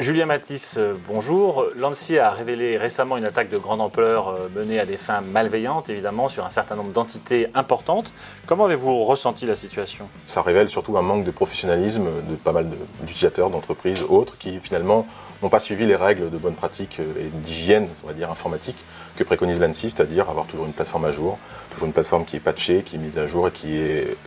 Julien Mathis, bonjour. L'ANSSI a révélé récemment une attaque de grande ampleur menée à des fins malveillantes, évidemment, sur un certain nombre d'entités importantes. Comment avez-vous ressenti la situation? Ça révèle surtout un manque de professionnalisme de pas mal d'utilisateurs, d'entreprises, autres, qui finalement n'ont pas suivi les règles de bonne pratique et d'hygiène, on va dire, informatique, que préconise l'ANSSI, c'est-à-dire avoir toujours une plateforme à jour, toujours une plateforme qui est patchée, qui est mise à jour et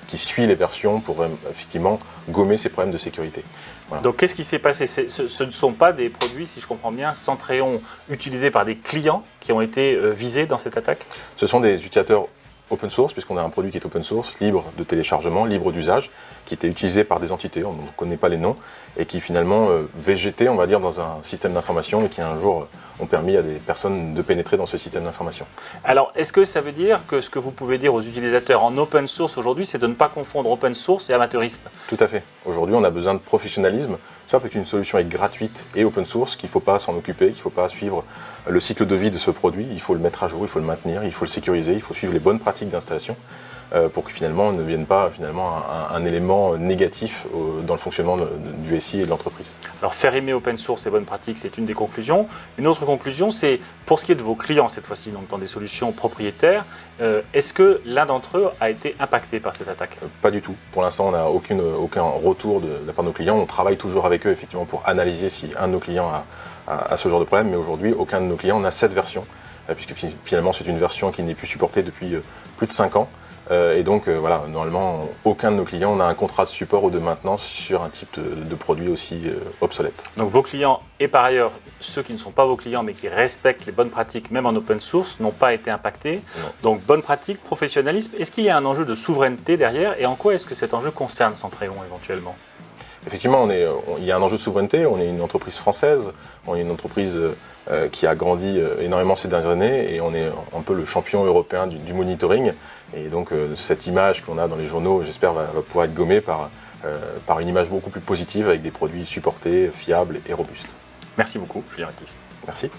qui suit les versions pour effectivement gommer ces problèmes de sécurité. Voilà. Donc qu'est-ce qui s'est passé? Ce ne sont pas des produits, si je comprends bien, Centréon utilisés par des clients qui ont été visés dans cette attaque? Ce sont des utilisateurs open source, puisqu'on a un produit qui est open source, libre de téléchargement, libre d'usage, qui était utilisé par des entités, on ne connaît pas les noms, et qui finalement végétaient, on va dire, dans un système d'information et qui un jour ont permis à des personnes de pénétrer dans ce système d'information. Alors, est-ce que ça veut dire que ce que vous pouvez dire aux utilisateurs en open source aujourd'hui, c'est de ne pas confondre open source et amateurisme? Tout à fait. Aujourd'hui, on a besoin de professionnalisme. C'est pas parce qu'une solution est gratuite et open source qu'il ne faut pas s'en occuper, qu'il ne faut pas suivre le cycle de vie de ce produit. Il faut le mettre à jour, il faut le maintenir, il faut le sécuriser, il faut suivre les bonnes pratiques d'installation pour que finalement ne vienne pas un élément négatif dans le fonctionnement du SI et de l'entreprise. Alors faire aimer open source et bonnes pratiques, c'est une des conclusions. Une autre conclusion, c'est pour ce qui est de vos clients cette fois-ci, donc dans des solutions propriétaires, est-ce que l'un d'entre eux a été impacté par cette attaque? Pas du tout. Pour l'instant, on n'a aucun retour de la part de nos clients. On travaille toujours avec eux effectivement pour analyser si un de nos clients a ce genre de problème, mais aujourd'hui, aucun de nos clients n'a cette version, puisque finalement c'est une version qui n'est plus supportée depuis plus de 5 ans. Et donc voilà, normalement, aucun de nos clients n'a un contrat de support ou de maintenance sur un type de produit aussi obsolète. Donc vos clients, et par ailleurs ceux qui ne sont pas vos clients mais qui respectent les bonnes pratiques, même en open source, n'ont pas été impactés. Non. Donc bonne pratique, professionnalisme. Est-ce qu'il y a un enjeu de souveraineté derrière et en quoi est-ce que cet enjeu concerne Centréon éventuellement? Effectivement, il y a un enjeu de souveraineté. On est une entreprise française, on est une entreprise qui a grandi énormément ces dernières années et on est un peu le champion européen du monitoring. Et donc cette image qu'on a dans les journaux, j'espère, va pouvoir être gommée par une image beaucoup plus positive avec des produits supportés, fiables et robustes. Merci beaucoup, Julien Mathis. Merci.